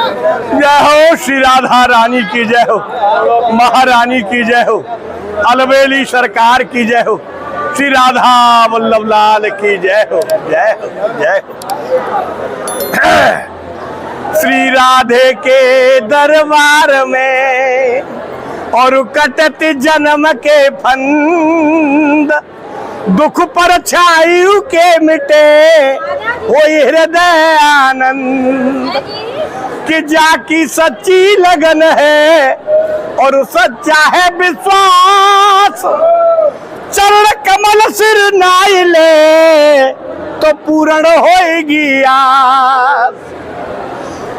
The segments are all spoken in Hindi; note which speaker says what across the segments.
Speaker 1: जय हो श्री राधा रानी की जय हो, महारानी की जय हो, अलबेली सरकार की जय हो, श्री राधा वल्लभ लाल की जय हो, जय हो, जय हो। श्री राधे के दरबार में और कटत जन्म के फंद, दुख पर छायु के मिटे होई हृदय आनंद। कि जाकी सच्ची लगन है और सच्चा है विश्वास, चरण कमल सिर नाई ले तो पूर्ण होएगी आस।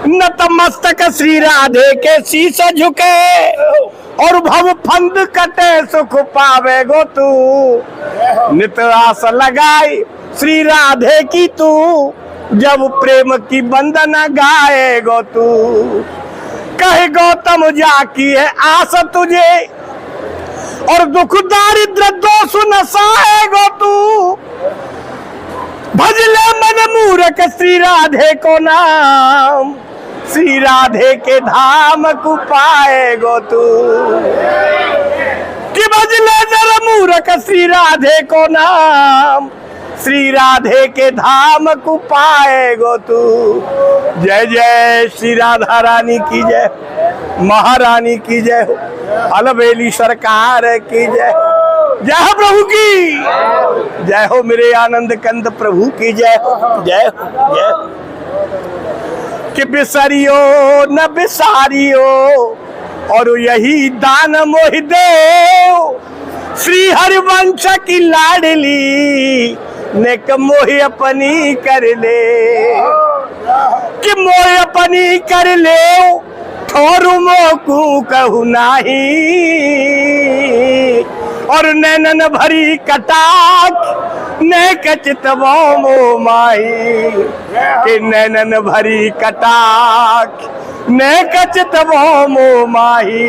Speaker 1: नतमस्तक श्री राधे के शीश झुके और भव फंद कटे सुख पावे गो तू। नित आस लगाई श्री राधे की तू, जब प्रेम की वंदना गाए गो तू। कहे गौतम जाकी है आस तुझे और दुख दारिद्र दोष नसाए गो तू। भजले मन मूरख श्री राधे को नाम, श्री राधे के धाम को पाए गो तू। कि भजले जर मूरख श्री राधे को नाम, श्री राधे के धाम को पाए गो तू। जय जय श्री राधा रानी की जय, महारानी की जय हो, अलबेली सरकार की जय हो। जय हो प्रभु की जय हो, मेरे आनंद कंद प्रभु की जय हो, जय हो, जय हो। कि बिसरियो न बिसारियो और यही दान मोहि देव, श्री हरिवंश की लाडली नेक मोहि अपनी कर ले। कि मोहि अपनी कर ले ठोरू मोकू कहू नाही, और नैनन भरी कटाक नेक चितवो मो माही। कि नैनन भरी कटाक नेक चितवो मो माही।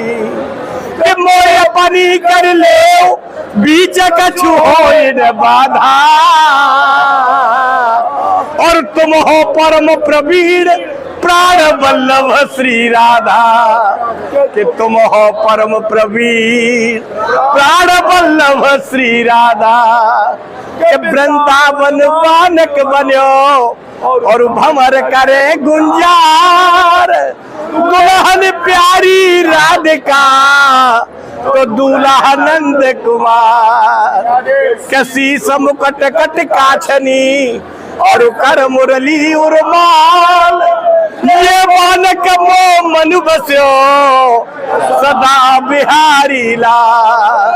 Speaker 1: कि मोय अपनी कर ले बीच कछु होय न बाधा, और तुम हो परम प्रवीण प्राण वल्लभ श्री राधा। कि तुम हो परम प्रवीण प्राण वल्लभ श्री राधा। कि वृंदावन बानक बन्यो और भमर करे गुंजार, दुल्हन प्यारी राधिका तो दूल्हा नंद कुमार। कसी समुकट कट काछनी और कर मुरली उर्माल, ये बालक मो मन बस्यो सदा बिहारी लाल।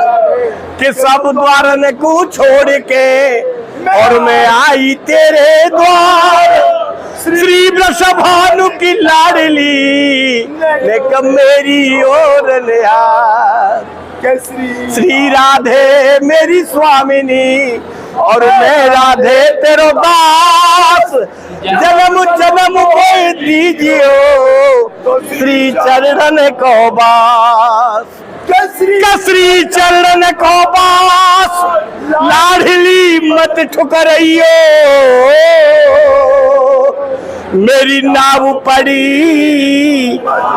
Speaker 1: कि सब द्वारन को छोड़ के और मैं आई तेरे द्वार, श्री वृषभानु की लाडली नेक मेरी ओर निहार। श्री राधे मेरी स्वामिनी और मैं राधे तेरो दास, जन्म जन्म कोई दीजियो श्री चरण को बास। कसरी चरण को बास लाडली मत ठुकरइयो, मेरी नाव पड़ी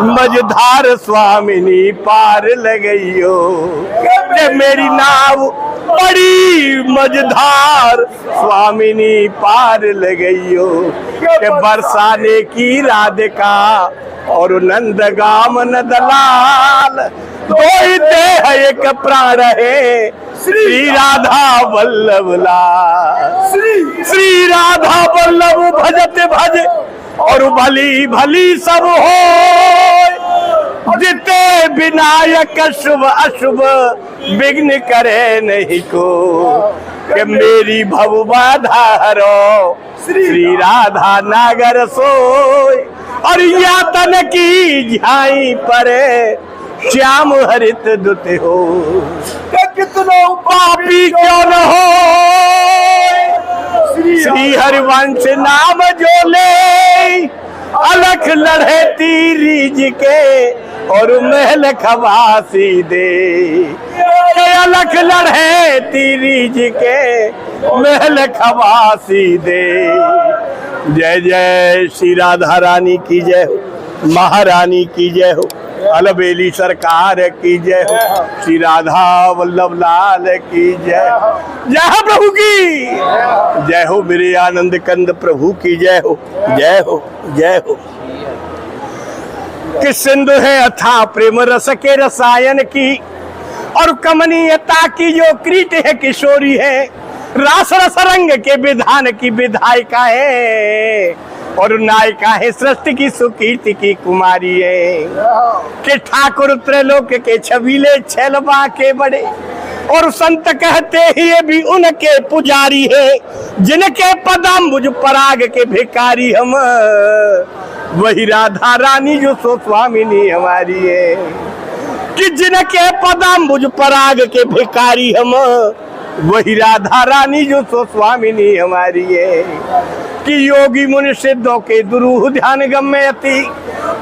Speaker 1: मझधार स्वामिनी पार लगइयो। मेरी नाव पड़ी मझधार स्वामिनी पार लगइयो। के बरसाने की राधिका और नंदगाम नंदलाल, दे है एक प्राण है श्री राधा वल्लभ लाल। श्री राधा वल्लभ भजते भज और भली भली सब हो, जिते विनायक शुभ अशुभ विघ्न करे नहीं को। कि मेरी भव बाधा हरो श्री राधा नागर सोय, और यातन की झाई परे श्याम हरित दुत हो। कितनो पापी क्यों न हो श्री हरिवंश नाम जो ले, अलख लड़े तीरीज के और महल खवासी दे। अलख लड़े तीरीज के महल खवासी दे। जय जय श्री राधा रानी की जय हो, महारानी की जय हो, अलबेली सरकार की जय हो, श्री राधा वल्लभ लाल की जय हो। जय हो प्रभु की जय हो, मेरे आनंद कंद प्रभु की जय हो, जय हो, जय हो। कि सिंधु है अथा प्रेम रस के रसायन की, और कमनीयता की जो क्रीट है किशोरी है, रास रस रंग के विधान की विधायिका है, और नायिका है सृष्टि की सुकीर्ति की कुमारी है। कि ठाकुर त्रैलोक के छबीले छैलवा के बड़े, और संत कहते ही ये भी उनके पुजारी है, जिनके पदाम्बुज पराग के भिखारी हम, वही राधा रानी जो सो स्वामिनी हमारी है। कि जिनके पदाम्बुज पराग के भिखारी हम, वही राधा रानी जो सो स्वामिनी हमारी है। कि योगी मुनि सिद्धों के दुरूह ध्यान गम्यति,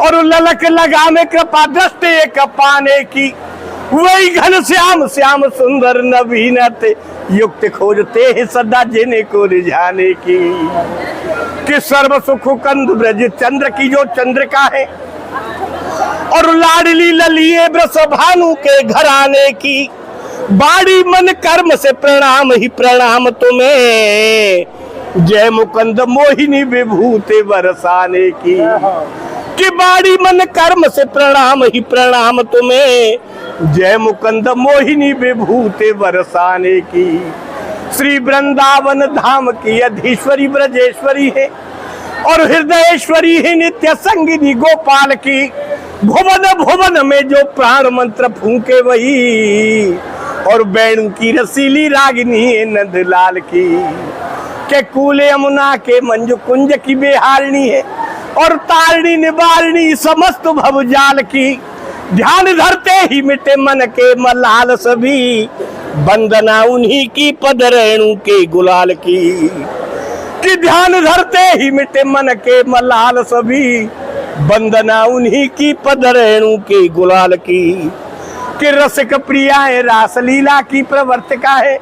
Speaker 1: और ललक लगा में कृपा दृष्टि एक पाने की, वही घन श्याम श्याम सुंदर नवीनत युक्त खोजते हैं सदा जिन्हें को रिझाने की। कि सर्व सुख कंद ब्रज चंद्र की जो चंद्रिका है, और लाडली ललिए ब्रस भानु के घराने की, बाड़ी मन कर्म से प्रणाम ही प्रणाम तुम्हें, जय मुकुंद मोहिनी विभूते बरसाने की। कि बाड़ी मन कर्म से प्रणाम ही प्रणाम तुम्हें, जय मुकुंद मोहिनी विभूते बरसाने की। श्री वृंदावन धाम की अधीश्वरी ब्रजेश्वरी है, और हृदयेश्वरी है नित्य संगिनी गोपाल की। भुवन भुवन में जो प्राण मंत्र फूंके वही, और बैणु की रसीली रागिनी है नंदलाल की। के कूले यमुना के मंजु कुंज की बेहारणी है, और तारणी निवारणी समस्त भवजाल की। ध्यान धरते ही मिटे मन के मलाल सभी, वंदना उन्हीं की पद रेणु के गुलाल की। कि ध्यान धरते ही मिटे मन के मलाल सभी, वंदना उन्हीं की पद रेणु के गुलाल की। कि रसिक प्रिया है रास लीला की प्रवर्तिका है,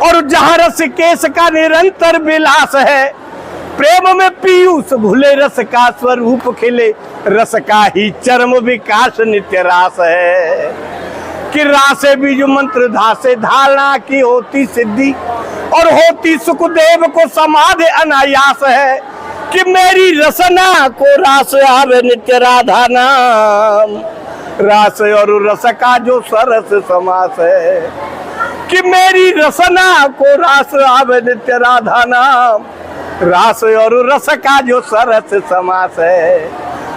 Speaker 1: और जहाँ रस केस का निरंतर विलास है, प्रेम में पीयूष भूले रस का स्वरूप खिले, रस का ही चरम विकास नित्य रास है। कि रासे बीज मंत्र धासे धारणा की होती सिद्धि, और होती सुखदेव को समाधि अनायास है। कि मेरी रसना को रास आवे नित्य राधा नाम, रास और रस का जो सरस समास है। कि मेरी रसना को रास आवे नित्य राधा नाम, रास और रस का जो सरस समास है।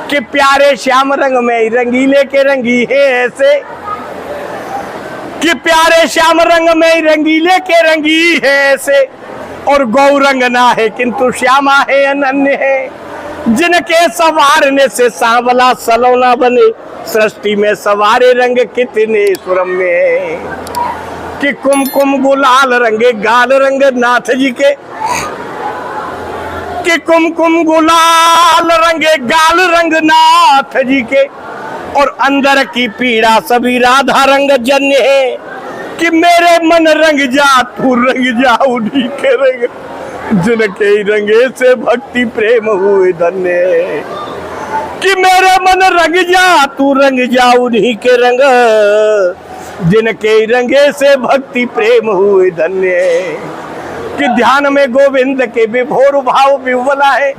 Speaker 1: कि प्यारे श्याम रंग में रंगीले के रंगी है ऐसे, कि प्यारे श्याम रंग में रंगीले के रंगी है ऐसे, और गौरंग ना है किंतु श्यामा है अनन्य है। जिनके सवारने से सांवला सलोना बने, सृष्टि में सवारे रंग कितने सुरम्य है। कि कुमकुम गुलाल रंगे गाल रंग नाथ जी के, कि कुमकुम गुलाल रंगे गाल रंग नाथ जी के, और अंदर की पीड़ा सभी राधा रंग जन्य है। कि मेरे मन रंग जा तू रंग जा उन्हीं के रंग, जिनके रंगे से भक्ति प्रेम हुए धन्य। कि मेरे मन रंग जा तू रंग जा उन्हीं के रंग, जिनके रंगे से भक्ति प्रेम हुए धन्य। कि ध्यान में गोविंद के विभोर भाव विह्वला है,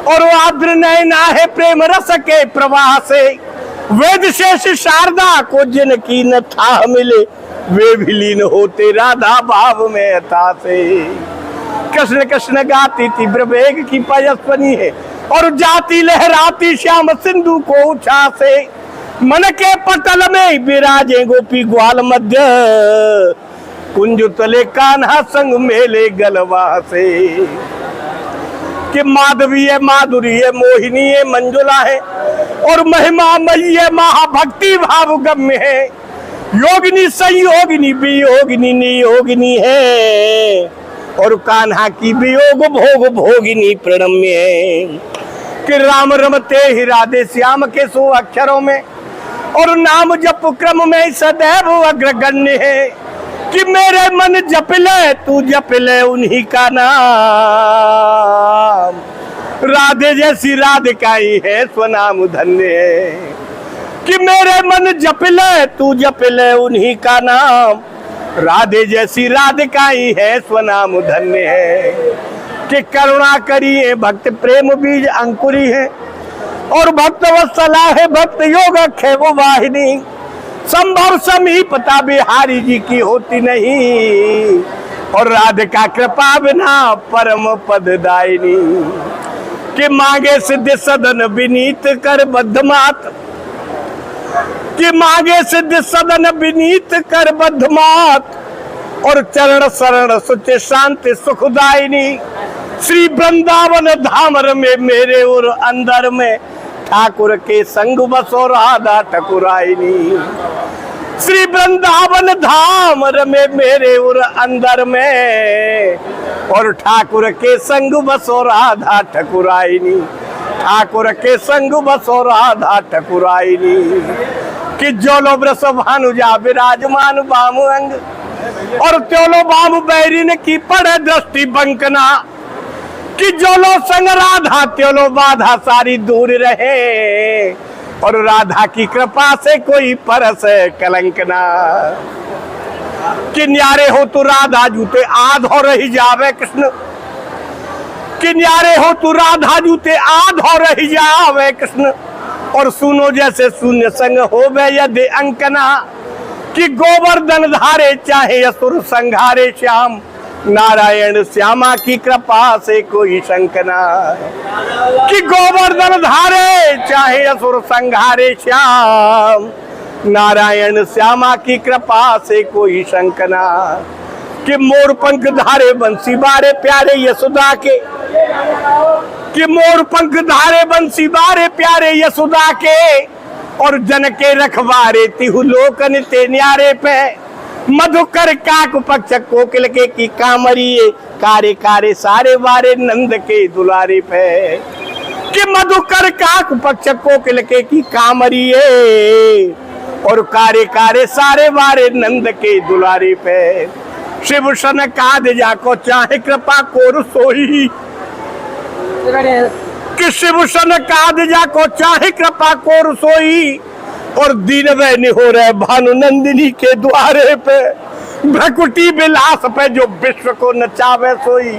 Speaker 1: और आद्र नयना है प्रेम रस के प्रवाह से। वेद शेष शारदा को जिनकी न था मिले, वे भी लीन होते राधा भाव में अथा से। कृष्ण कृष्ण गाती तीव्र वेग की पयस्वनी है, और जाती लहराती श्याम सिंधु को उछा से। मन के पटल में विराजे गोपी ग्वाल मध्य, कुंज तले कान्हा संग मेले गलवा से। कि माधवी है माधुरी है मोहिनी है मंजुला है, और महिमा मई है महाभक्ति भाव गम्य है। योगिनी संयोगिनी वियोगिनी नियोगिनी है, और कान्हा की वियोग भोग भोगिनी प्रणम्य है। कि राम रमते ही राधे श्याम के सो अक्षरों में, और नाम जप क्रम में सदैव अग्रगण्य है। कि मेरे मन जप ले तू जप ले उन्हीं का नाम, राधे जैसी राधिकाई है स्वनाम धन्य है। कि मेरे मन जप ले तू जप ले उन्हीं का नाम, राधे जैसी राधिकाई है स्वनाम धन्य है। कि करुणा करिए भक्त प्रेम बीज अंकुरी है, और भक्त वत्सला है भक्त योग है वो वाहिनी। संभव समीपता बिहारी जी की होती नहीं, और राधिका कृपा बिना परम पद दायिनी। कि मांगे सिद्ध सदन विनीत कर बद्धमात, कि मांगे सिद्ध सदन विनीत कर बद्धमात, और चरण शरण सुच शांति सुखदायिनी। श्री वृंदावन धामर में मेरे और अंदर में, ठाकुर के संग बसो राधा ठकुराइनी। श्री वृंदावन धामर में मेरे और अंदर में, और ठाकुर के संग बसो राधा ठकुराइनी। ठाकुर के संग बसो राधा ठकुराइनी। कि जोलो ब्रस भानुजा विराजमान बाम अंग, और त्योलो बाम बैरिन की पड़े दृष्टि बंकना। कि जोलो संग राधा त्योलो बाधा सारी दूर रहे, और राधा की कृपा से कोई परस कलंक ना। कि न्यारे हो तू राधा जूते आधो रही जावे कृष्ण, कि न्यारे हो तू राधा जूते आधो रही जावे कृष्ण। और सुनो जैसे शून्य संग होवे यदि अंकना। कि गोवर्धन धारे चाहे असुर संघारे श्याम, नारायण श्यामा की कृपा से कोई शंकना। कि गोवर्धन धारे चाहे असुर संघारे श्याम, नारायण श्यामा की कृपा से कोई शंकना। कि मोर पंख धारे बंसी बारे प्यारे यशोदा के, कि मोर पंख धारे बंसी बारे प्यारे यशोदा के, और जन के रखवारे तिहु लोकन ते न्यारे पे। मधुकर काक पक्ष कोकिल के की कामरिए, कारे कारे सारे वारे नंद के दुलारे पे। कि मधुकर काक पक्ष कोकिल के की कामरिए, और कारे कारे सारे वारे नंद के दुलारे पे। शिव सन काद जाको चाहे कृपा कोर सोई, कि शिव सन काद जाको चाहे कृपा कोर सोई। और दीन वे निहोर भानु नंदिनी के द्वारे पे, भ्रकुटी विलास पे जो विश्व को नचावे सोई।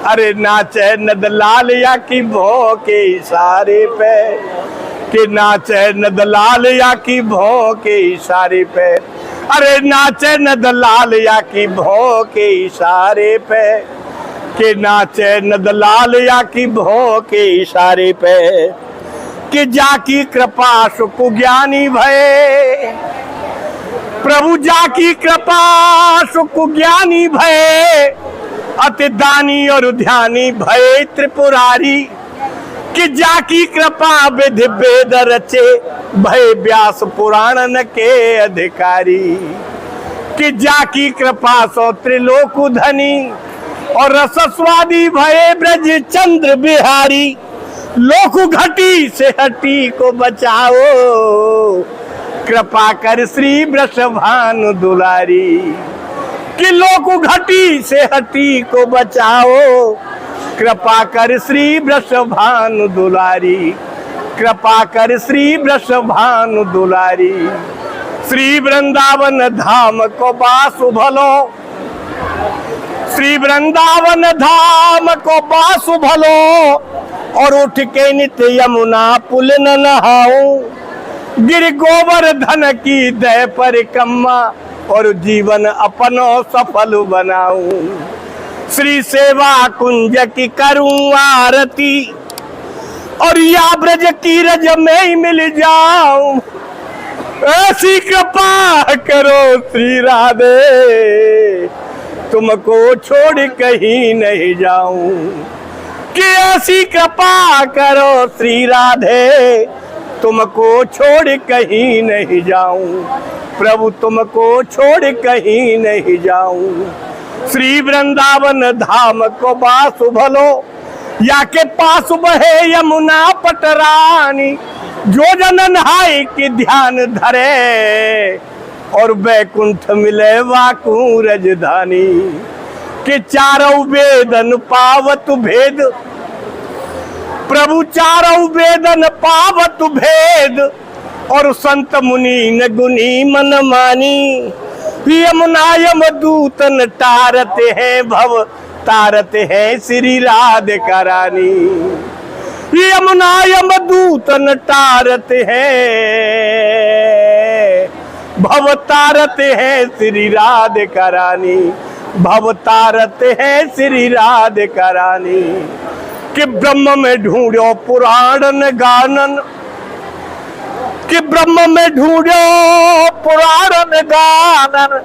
Speaker 1: अरे नाचे नद लाल या की भौ के इशारे पे, कि नाचे नद लाल या की भौ के इशारे पे। अरे नाचे नद लाल या की भौ के इशारे पे, कि नाचे नद लाल या की भौ के इशारे पे। कि जाकी कृपा सुख ज्ञानी भये, प्रभु जाकी कृपा सुख ज्ञानी भये। अति दानी और ध्यानी भये त्रिपुरारी। कि जाकी कृपा विधि वेद रचे, भय व्यास पुराणन के अधिकारी। कि जाकी कृपा सो त्रिलोक धनी, और रसस्वादी भये ब्रज चंद्र बिहारी। लोक घटी से हटी को बचाओ, कृपा कर श्री वृषभानु दुलारी। कि लोक घटी से हटी को बचाओ, कृपा कर श्री वृषभानु दुलारी। कृपा कर श्री वृषभानु दुलारी। श्री वृंदावन धाम को बासु भलो, श्री वृंदावन धाम को बासु भलो। और उठ के नित्य यमुना पुल न नहाऊं, गिर गोवर्धन की दय परिक्रमा, और जीवन अपनो सफल बनाऊं। श्री सेवा कुंज की करूं आरती, और या ब्रज की रज में ही मिल जाऊं। ऐसी कृपा करो श्री राधे, तुमको छोड़ कहीं नहीं जाऊं। कि ऐसी कृपा करो श्री राधे, तुमको छोड़ कहीं नहीं जाऊं। प्रभु तुमको छोड़ कहीं नहीं जाऊं। श्री वृंदावन धाम को बासु भलो, या के पास बहे यमुना पटरानी। जो जन नहाय की ध्यान धरे, और बैकुंठ मिले वाकू रजधानी। कि चारों वेदन पावत भेद, प्रभु चारों वेदन पावत भेद, और संत मुनि न गुनी मन मानी। यमुना यमदूतन तारते हैं भव, तारते हैं श्री राधिका रानी। यमुना यमदूतन तारते हैं भव, तारते हैं श्री राधिका रानी। भव तारते हैं श्री राधिका रानी। कि ब्रह्म में ढूंढो पुराणन गानन, कि ब्रह्म में ढूंढो पुराणन गानन,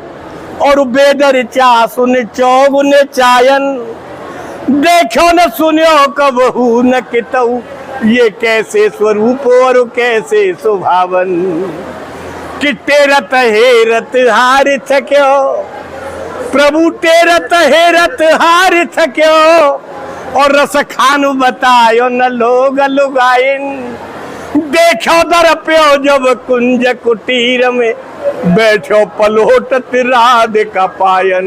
Speaker 1: और वेदर चा सुन चौगुन चायन। देखो न सुनो कबहू न कितऊ, ये कैसे स्वरूप और कैसे सुभावन। कि तेरत हेरत हार थक्यो, प्रभु तेरत हेरत हार थक्यो, और रस खानु बतायो न लोग लुगाइन। देखो दर प्यो जब कुंज कुटीर में, बैठो पलोटत राधिका पायन।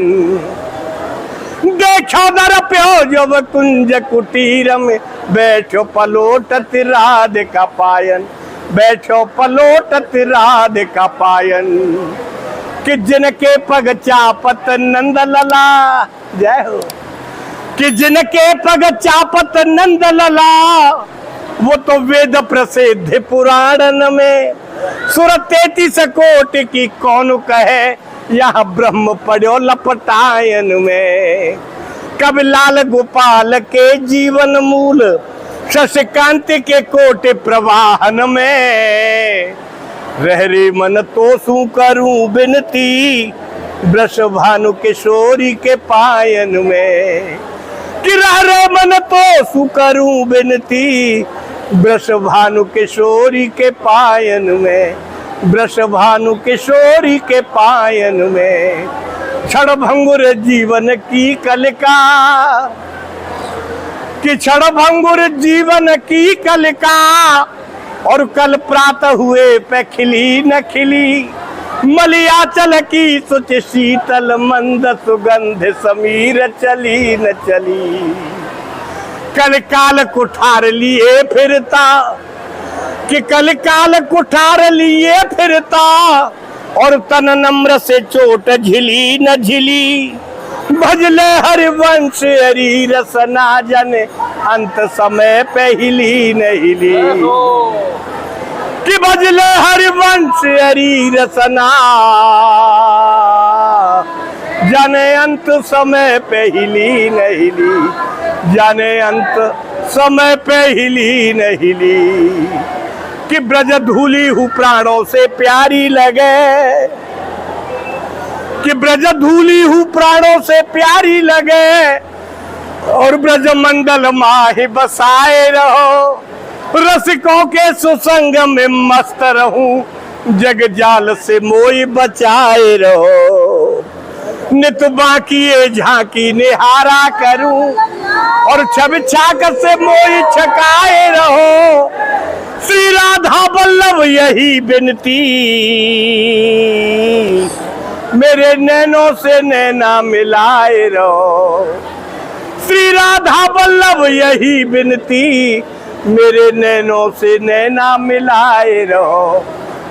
Speaker 1: देखो दर प्यो जब कुंज कुटीर में, बैठो पलोटत राधिका पायन। बैठो पलोटत राधिका पायन। कि जिनके पग चापत नंद लला, जय हो। कि जिनके पग चापत नंद लला, वो तो वेद प्रसिद्ध पुराणन में। सुर 33 कोटि की कौन कहे, यहाँ ब्रह्म पड़ो लपटायन में। कवि लाल गोपाल के जीवन मूल, शशिकांत के कोटि प्रवाहन में। रह रे मन तो सू करूं बिनती, वृष भानु किशोरी के पायन में। कि रह रे मन तो सू करूं बिनती, वृष भानु किशोरी के पायन में। वृष भानु किशोरी के पायन में। क्षण भंगुर जीवन की कलिका, कि क्षण भंगुर जीवन की कलिका, और कल प्रातः हुए पे खिली न खिली। मलियाचल की सुच शीतल मंद सुगंध, समीर चली न चली। कल काल कुठार लिए फिरता, कि कल काल कुठार लिए फिरता, और तन नम्र से चोट झिली न झिली। भजले हरिवंश हरि रसना जन, अंत समय पे हिली न हिली। कि भजले हरिवंश हरि रसना जाने, अंत समय पे हिली न हिली। जाने अंत समय पे हिली न हिली। कि ब्रज धूली हूँ प्राणों से प्यारी लगे, कि ब्रज धूली हूँ प्राणों से प्यारी लगे, और ब्रज मंडल माहि बसाए रहो। रसिकों के सुसंग में मस्त रहूं, जग जाल से मोई बचाए रहो। नित बाकी झांकी निहारा करूं, और छवि छाक से मोई छकाए रहो। श्री राधा वल्लभ यही बिनती, मेरे नैनों से नैना मिलाए रहो। श्री राधा वल्लभ यही बिनती, मेरे नैनों से नैना मिलाए रहो।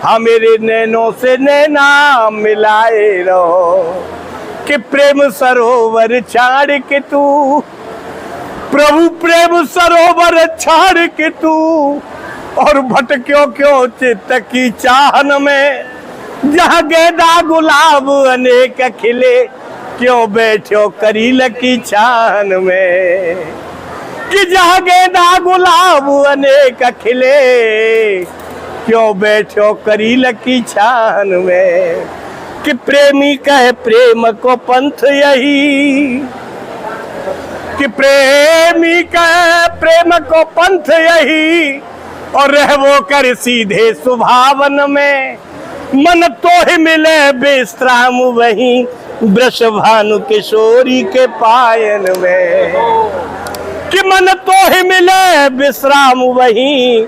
Speaker 1: हाँ मेरे नैनों से नैना मिलाए रहो। कि प्रेम सरोवर छाड़ के तू, प्रभु प्रेम सरोवर छाड़ के तू, और भटक्यो क्यों चित्त की चाहन में। जहाँ गेंदा गुलाब अनेक खिले, क्यों बैठो करील की छान में। कि जहाँ गेंदा गुलाब अनेक खिले, क्यों बैठो करील की छान में। कि प्रेमी कहे प्रेम को पंथ यही, कि प्रेमी कहे प्रेम को पंथ यही, और रहवो कर सीधे सुभावन में। मन तो ही मिले विश्राम वहीं, वृष भानु किशोरी के पायन में। कि मन तो ही मिले विश्राम वहीं,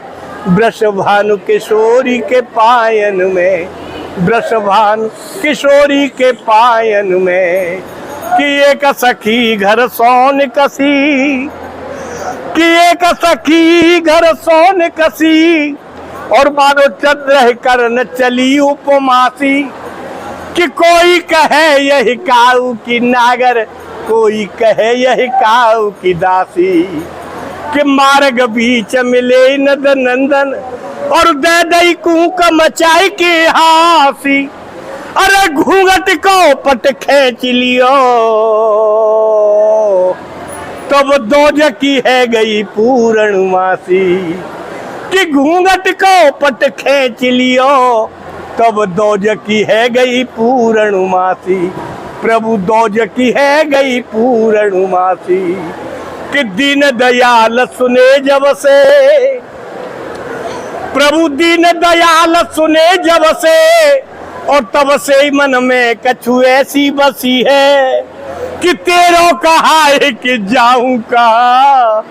Speaker 1: वृष भानु किशोरी के पायन में। वृष भानु किशोरी के पायन में। कि एक सखी घर सोन कसी, कि एक सखी घर सोन कसी और मानो चंद्र करण चली उपमासी। कि कोई कहे यही काऊ की नागर, कोई कहे यही काऊ की दासी। कि मार्ग बीच मिले नद नंदन और दे दई कूक मचाई की हासी। अरे घूंघट को पट खींच लियो तब दोजकी है गई पूर्णमासी। कि घूंघट को पट खींच लियो तब दोजकी है गई पूर्णमासी। प्रभु दोजकी है गई पूर्णमासी। कि दीन दयाल सुने जब से, प्रभु दीन दयाल सुने जब से और तब से ही मन में कछु ऐसी बसी है। कि तेरो कहा है कि जाऊं कहा,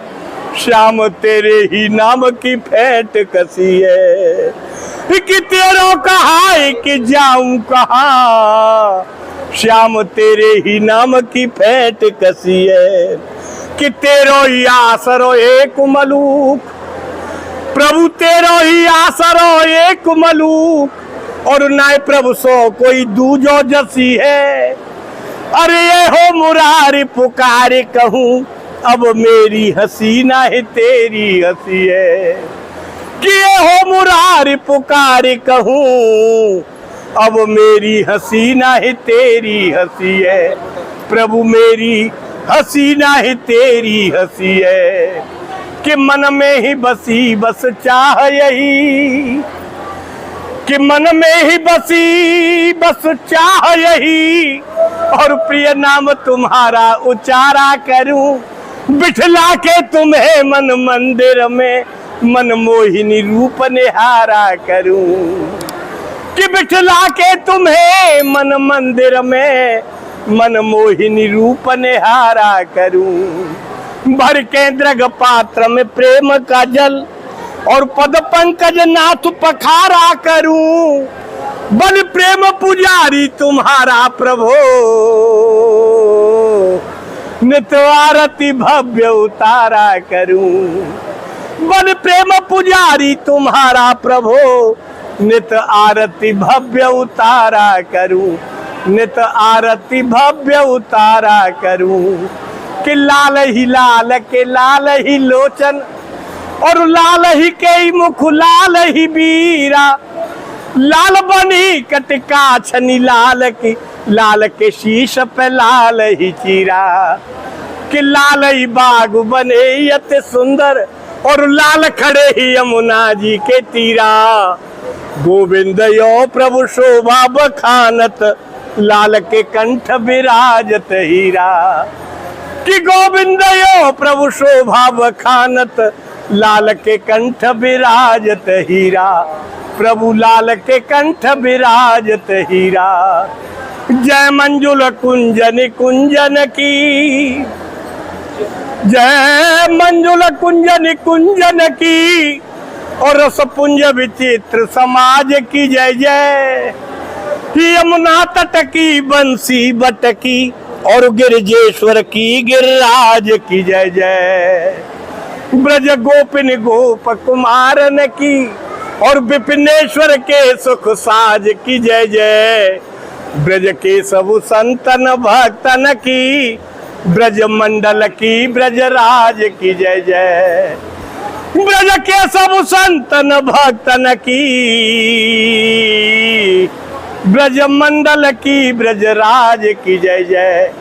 Speaker 1: श्याम तेरे ही नाम की फेंट कसी है। कि तेरो कहा है कि जाऊं कहा, श्याम तेरे ही नाम की फेंट कसी है। कि तेरो ही आसरो एक मलूक, प्रभु तेरो ही आसरो एक मलूक और नाय प्रभु सो कोई दूजो जसी है। अरे ये हो मुरारी पुकारे कहूँ अब मेरी हंसी ना है तेरी हंसी है। कि ये हो मुरारी पुकारे कहूँ अब मेरी हंसी ना है तेरी हंसी है। प्रभु मेरी हंसी ना है तेरी हंसी है। कि मन में ही बसी बस चाह यही, कि मन में ही बसी बस चाह यही और प्रिय नाम तुम्हारा उचारा करूं। बिठला के तुम्हें मन मंदिर में मन मोहिनी रूप निहारा करूं। कि बिठला के तुम्हें मन मंदिर में मन मोहिनी रूप निहारा करूं। भर के द्रग पात्र में प्रेम का जल और पद पंकज नाथ पखारा करूं। बल प्रेम पुजारी तुम्हारा प्रभो नित आरती भव्य उतारा करूं। बल प्रेम पुजारी तुम्हारा प्रभो नित आरती भव्य उतारा करूं। नित आरती भव्य उतारा करूं। कि लाल ही लोचन और लाल ही के मुख लाल ही बीरा। लाल बनी कटका छनी लाल की, लाल के शीश पे लाल ही चीरा। कि लाल ही बाग बने अति सुंदर और लाल खड़े ही यमुना जी के तीरा। गोविंद यो प्रभु शोभा बखानत लाल के कंठ विराजत हीरा। कि गोविंद यो प्रभु शोभा बखानत लाल के कंठ विराजत हीरा। प्रभु लाल के कंठ विराजत हीरा। जय मंजुल कुंजन कुंजन की, जय मंजुल कुंजन कुंजन की और रस पुंज विचित्र समाज की जय जय। यमुना तट की बंसी बटकी और गिरजेश्वर की गिरिराज की जय जय। ब्रज गोपिन गोप कुमारन की और विपिनेश्वर के सुख साज की जय जय। ब्रज के सब संतन भक्तन की, ब्रज मंडल की ब्रजराज की जय जय। ब्रज के सब संतन भक्तन की, ब्रज मंडल की ब्रजराज की जय जय।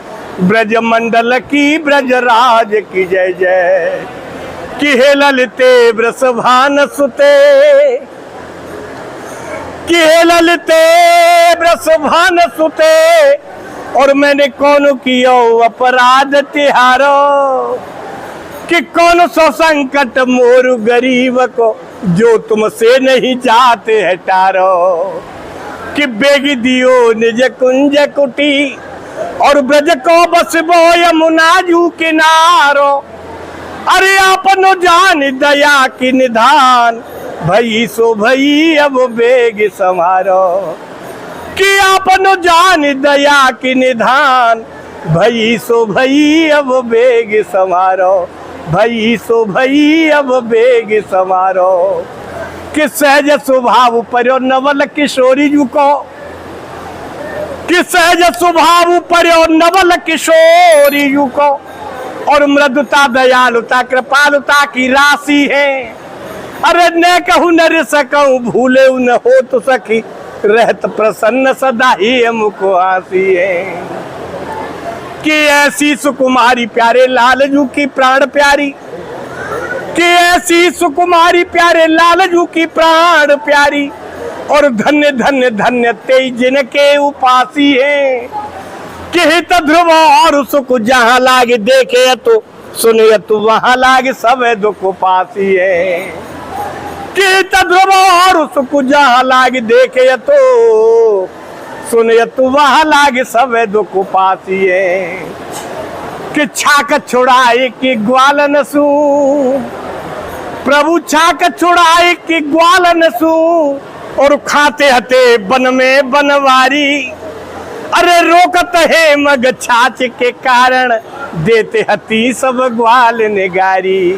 Speaker 1: ब्रज मंडल की ब्रजराज की जय जय। कि हे ललिते वृषभान सुते, कि हे ललिते वृषभान सुते और मैंने कौन कियो अपराध तिहारो। कि कौन सो संकट मोर गरीब को जो तुमसे नहीं जाते है टारो। कि बेग दियो निज कुंज कुटी और ब्रज को बस बो यमुना जू किनारो। अरे आपनो जान दया की निधान भई सो भई अब बेग समारो। कि आपनो जान दया की निधान भई सो भई अब बेग समारो। भई सो भई अब बेग समारो। कि सहज स्वभाव पर्यो नवल किशोरी जू को, कि सहज स्वभाव पर्यो नवल किशोरी जू को। और मृदुता दयालुता कृपालुता की राशि है। अरे न कहूँ न सकूं भूले न हो तो सखी, रहत प्रसन्न सदा ही हमको आसी है। कि ऐसी सुकुमारी प्यारे लालजू की प्राण प्यारी, कि ऐसी सुकुमारी प्यारे लालजू की प्राण प्यारी। और धन्य धन्य धन्य ते जिनके उपासी है। कि हित ध्रुव और सुख जहाँ लागे देखे तो सुने तो वहाँ लागे सब दुख पासी है। कि हित ध्रुव और सुख जहाँ लागे देखे तो सुने तो वहाँ लागे सब दुख पासी है। कि छाक छुड़ाए कि ग्वालन सू, प्रभु छाक छुड़ाए कि ग्वालन सू। और खाते हते बन में बनवारी, अरे रोकत है मग छाछ के कारण, देते हती सब ग्वाल निगारी।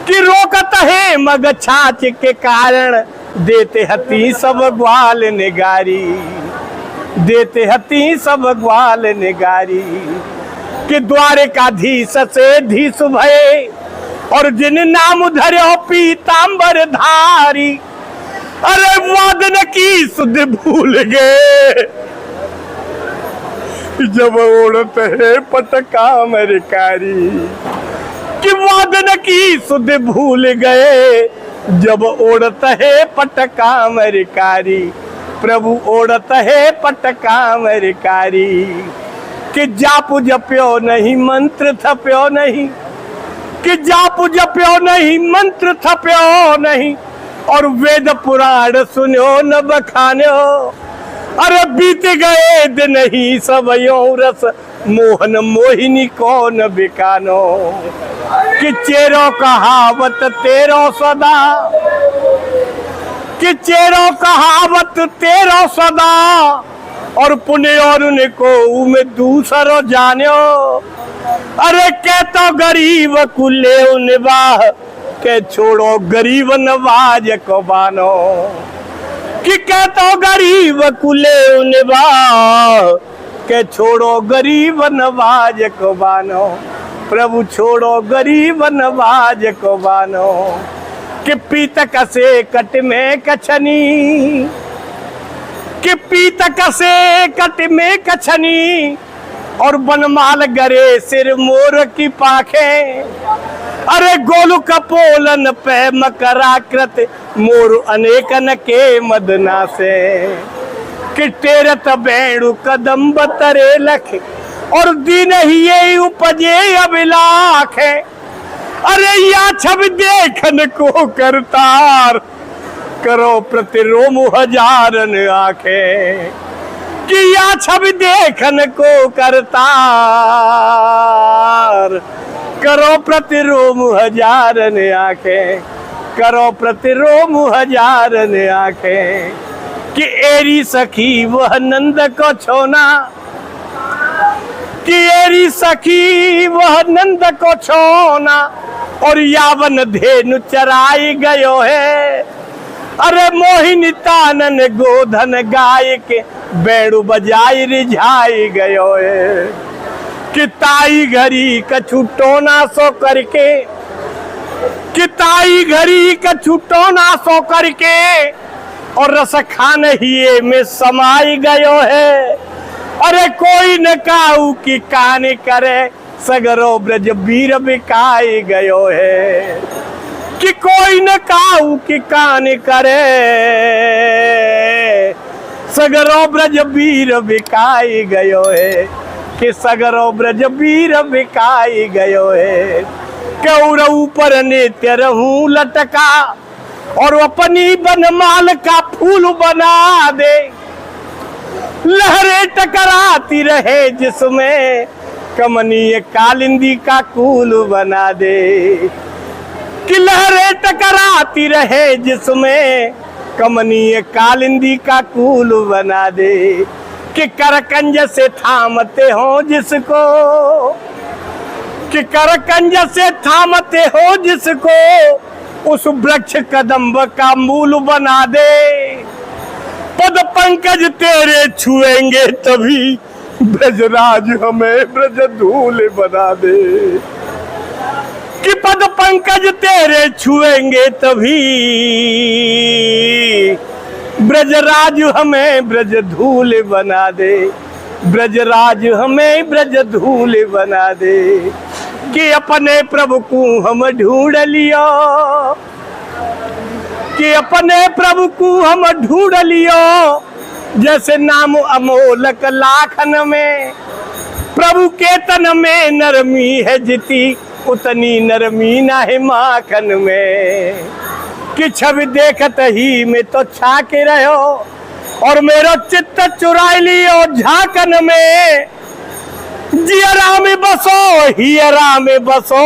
Speaker 1: कि रोकत है मग छाछ के कारण, देते हती सब ग्वाल निगारी, देते हती सब ग्वाल निगारी। कि द्वारकाधीश से धीस भये, और जिन नाम धर्यो पीतांबर धारी। अरे वादन की सुध भूल गए, जब उड़त है पटका अमेरिकारी। कि वादन की सुध भूल गए, जब उड़त है पटका अमेरिकारी। प्रभु उड़त है पटका अमेरिकारी। कि जापु जप्यो नहीं मंत्र थप्यो नहीं, कि जापु जप्यो नहीं मंत्र थप्यो नहीं। और वेद पुराण सुनो न बखान्यो, अरे बीत गए दिन ही सब यो रस, मोहन मोहिनी कौन बिकानो। कि चेरो कहावत तेरो सदा, कि चेरो कहावत तेरो सदा। और पुण्य और उनको में दूसरो जान्यो, अरे के तो गरीब कुले निवाह, के छोड़ो गरीब नवाज को बानो। कि के तो गरीब कुले निवाह, के छोड़ो गरीब नवाज को बानो। प्रभु छोड़ो गरीब नवाज को बानो। कि पीतक से कट में कछनी, कि पीतक से कट में कछनी। और बनमाल गरे सिर मोर की पाखे, अरे गोलु कपोलन पे मकराकृत, मोर अनेकन के मदना से। कि टेरत बेणु कदम बतरे लख, और दिन ही ये उपजे अभिलाख है। अरे या छब देखन को करतार, करो प्रतिरोम हजारन आंखें। कि या छब देखन को करतार, करो प्रतिरोम हजारन आंखें, करो प्रतिरोम हजारन आंखें। कि एरी सखी वह नंद को छोना, कि एरी सखी वह नंद को छोना। और यावन धेनु चराई गयो है, अरे मोहिनी तानन गोधन गाय के, बेड़ू बजाई रिझाई गयो है। कि ताई घड़ी कछु टोना सो करके, कि ताई घड़ी कछु टोना सो करके। और रस खान ही में समाई गयो है, अरे कोई न काऊ की कान करे, सगरो ब्रज वीर बिकाई गयो है। कि कोई न काऊ की कान करे, सगरो ब्रज वीर बिकाई गयो है। कि सगरो ब्रज वीर बिकाई गयो है। क्यों ऊपर नित्य रहूं लटका, और अपनी बनमाल का फूल बना दे। लहरें टकराती रहे जिसमें, कमनीय कालिंदी का कूल बना दे। कि लहरें टकराती रहे जिसमें, कमनीय कालिंदी का कूल बना दे। कि करकंज से थामते हो जिसको, कि करकंज से थामते हो जिसको उस वृक्ष कदम्ब का मूल बना दे। पद पंकज तेरे छुएंगे तभी ब्रजराज हमें ब्रज धूल बना दे। कि पद पंकज तेरे छुएंगे तभी ब्रजराज हमें ब्रज धूल बना दे। ब्रजराज हमें ब्रज धूल बना दे। कि अपने प्रभु को हम ढूंढ लियो, कि अपने प्रभु को हम ढूंढ लियो। जैसे नाम अमोलक लाखन में प्रभु के तन में नरमी है जिती उतनी नरमी ना है माखन में। कि छवि देखत ही में तो छा के रहो और मेरा चित्त चुराई लियो झाकन में। जियरा में बसो हियरा में बसो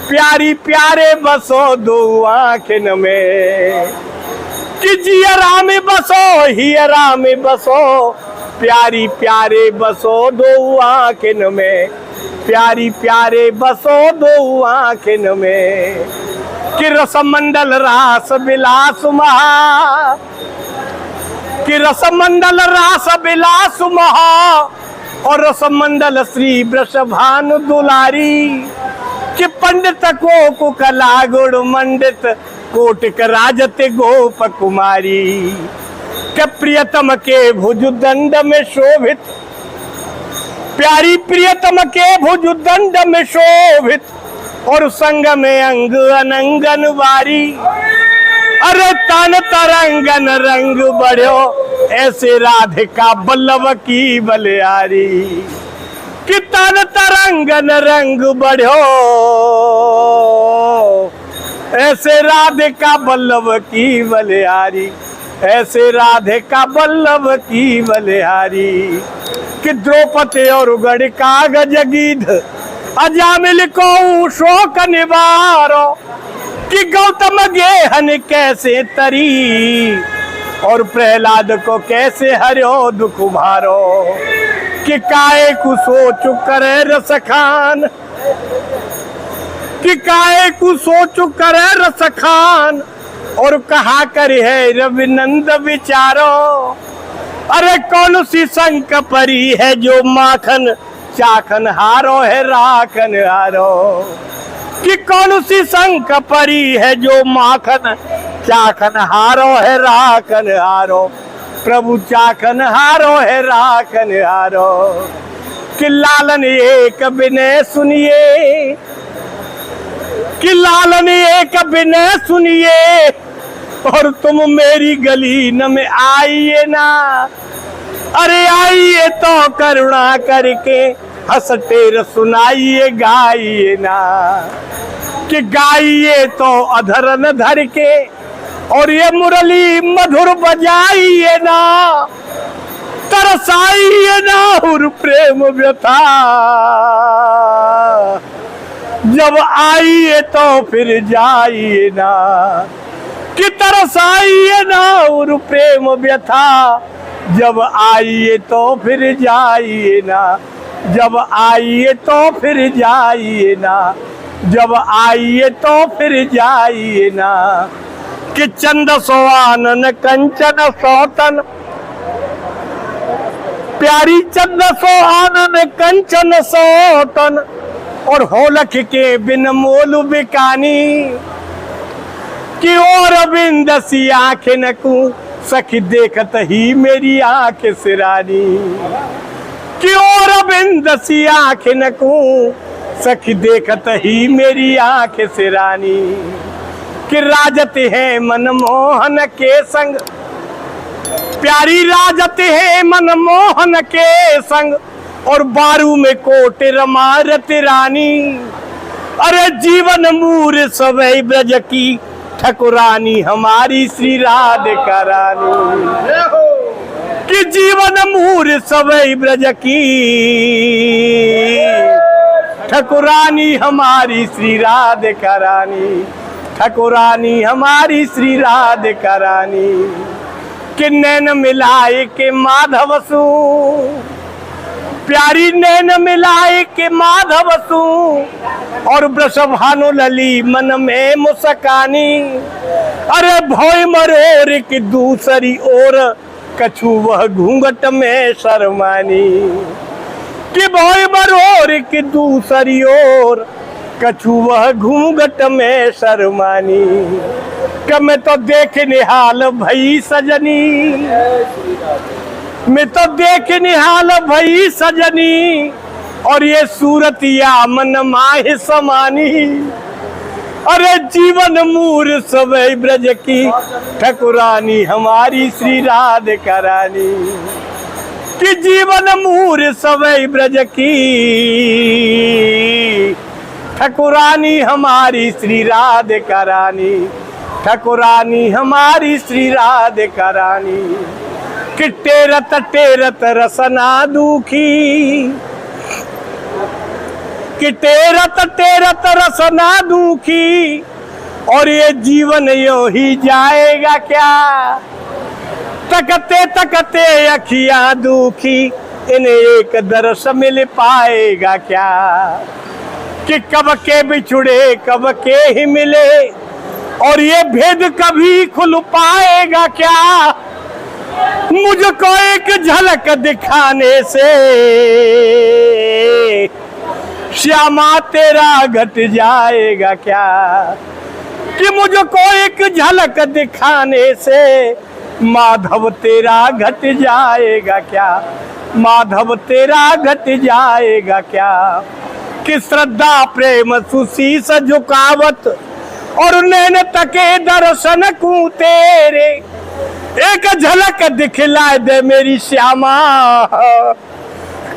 Speaker 1: प्यारी प्यारे बसो दो आँखन में। कि जियरा में बसो हियरा में बसो प्यारी प्यारे बसो दो आँखन में। प्यारी प्यारे बसो दो आँखन में। कि रसमंडल रास विलास महा, कि रसमंडल रास विलास महा और रसमंडल श्री वृषभानु दुलारी। कि पंडित को कला गुण मंडित कोटिक राजत गोप कुमारी। के प्रियतम के भुज दंड में शोभित, प्यारी प्रियतम के भुज दंड में शोभित और संग में अंग अनंगन वारी। अरे तन तरंगन रंग बढ़ो ऐसे राधिका बल्लभ की बलिहारी। कि तन तरंगन रंग बढ़ो ऐसे राधिका बल्लभ की बलिहारी। ऐसे राधिका बल्लभ की बलिहारी। कि द्रौपदी और गढ़ कागज गीध अजामिल को शोक निवारो। कि गौतम गेहन कैसे तरी और प्रहलाद को कैसे हरो दुख भारो। कि काहे को सोच करे रसखान, कि काहे को सोच करे रसखान और कहा कर है रविनंद विचारो। अरे कौन सी संक परी है जो माखन चाखन हारो है राखन हारो। कि कौन सी संक परी है जो माखन चाखन हारो है राखन हारो। प्रभु चाखन हारो है राखन हारो। कि लालन एक विनय सुनिए, कि लालन एक विनय सुनिए और तुम मेरी गली न में आइए ना। अरे आइए तो करुणा करके हंसते सुनाइए गाइए ना। कि गाइए तो अधरन धर के और ये मुरली मधुर बजाइए ना। तरसाइए ना हुर प्रेम व्यथा जब आइए तो फिर जाइए ना। कि तरसाइए ना हुर प्रेम व्यथा जब आइए तो फिर जाइए ना। जब आइए तो फिर जाइए ना। जब आइए तो फिर जाइए ना। कि चंद सोआनन कंचन सोतन, प्यारी चंद सोआनन कंचन सोतन और होलक के बिन मोल बिकानी। कि और बिंद सी आंखें न को सखी देखत ही मेरी आंखें सिरानी। कि और बिंद सी आंखें न को सखी देखत ही मेरी आंखें सिरानी। कि राजत है मनमोहन के संग, प्यारी राजत है मनमोहन के संग और बारू में कोट रमारत रानी। अरे जीवन मूर सवै ब्रज की ठकुरानी हमारी श्री राधिका रानी। कि जीवन मूर सवै ब्रज की ठकुरानी हमारी श्री राधिका रानी। ठकुरानी हमारी श्री राधिका रानी। कि नैन मिलाए के माधव सु, प्यारी नैन मिलाए के माधव सू और वृषभानु लली मन में मुस्कानी। अरे भोय मरोर की दूसरी ओर कछु वह घूंघट में शर्मानी। कि भोय मरोर की दूसरी ओर कछु वह घूंघट में शर्मानी। कि मैं तो देख निहाल भई सजनी, मैं तो देख निहाल भई सजनी और ये सूरतिया मन माहि समानी। अरे जीवन मूर सवै ब्रज की ठकुरानी हमारी श्री राधिका रानी। कि जीवन मूर सवै ब्रज की ठकुरानी हमारी श्री राधिका रानी। ठकुरानी हमारी श्री राधिका रानी। कि टेरत टेरत रसना दुखी, कि टेरत टेरत रसना दुखी और ये जीवन यो ही जाएगा क्या। तकते तकते अखियां दुखी इन्हें एक दर्श मिल पाएगा क्या। कि कब के बिछुड़े कब के ही मिले और ये भेद कभी खुल पाएगा क्या। मुझको एक झलक दिखाने से श्यामा तेरा घट जाएगा क्या। कि मुझको एक झलक दिखाने से माधव तेरा घट जाएगा क्या। माधव तेरा घट जाएगा क्या। कि श्रद्धा प्रेम सुशीस झुकावत और नैन तके दर्शन को तेरे। एक झलक दिखलाए दे मेरी श्यामा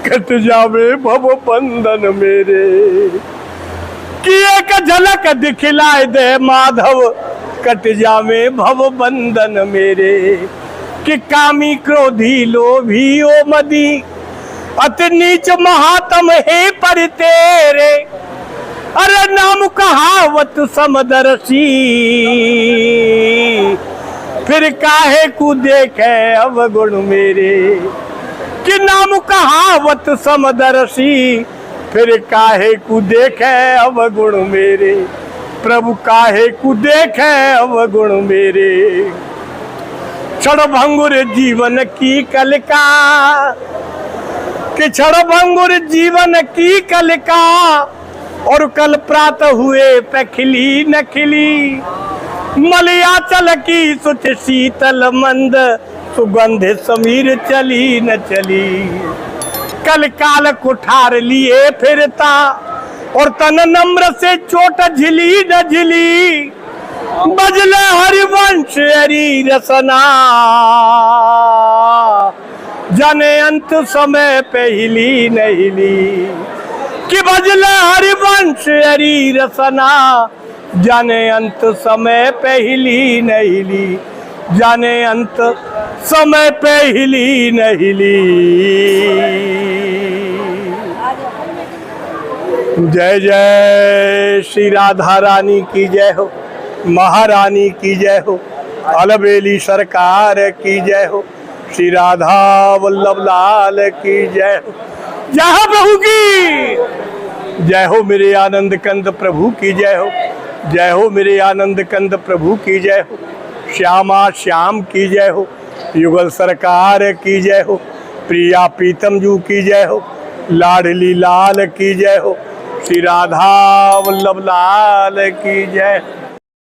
Speaker 1: कट जावे भव बंधन मेरे। कि एक झलक दिखलाए दे माधव कट जावे भव बंधन मेरे। कि कामी क्रोधी लोभी ओ मदी अति नीच महात्म है पर तेरे। अरे नाम कहावत समदर्शी फिर काहे को देखे अवगुण मेरे। कि नाम कहावत समदर्शी फिर काहे को देखे अवगुण मेरे। प्रभु काहे को देखे अवगुण मेरे। क्षण भंगुर जीवन की कलिका, कि क्षण भंगुर जीवन की कलिका और कल प्रातः हुए पे खिली न खिली। मलयाचल की सुच शीतल मंद सुगंध समीर चली न चली। कल काल कुठार लिए फिरता और तन नम्र से चोट झिली न झिली। बजले हरिवंश हरी रसना जाने अंत समय पे हिली न हिली। कि बजले हरिवंश हरी रसना जाने अंत समय पे हिली न हिली। जाने अंत समय पे हिली न हिली। जय जय श्री राधा रानी की जय हो, महारानी की जय हो, अलबेली सरकार की जय हो, श्री राधा वल्लभ लाल की जय हो। जय हो प्रभु की जय हो, मेरे आनंद कंद प्रभु की जय हो। जय हो मेरे आनंद कंद प्रभु की जय हो। श्यामा श्याम की जय हो, युगल सरकार की जय हो, प्रिया प्रीतम जू की जय हो, लाडली लाल की जय हो, श्री राधा वल्लभ लाल की जय।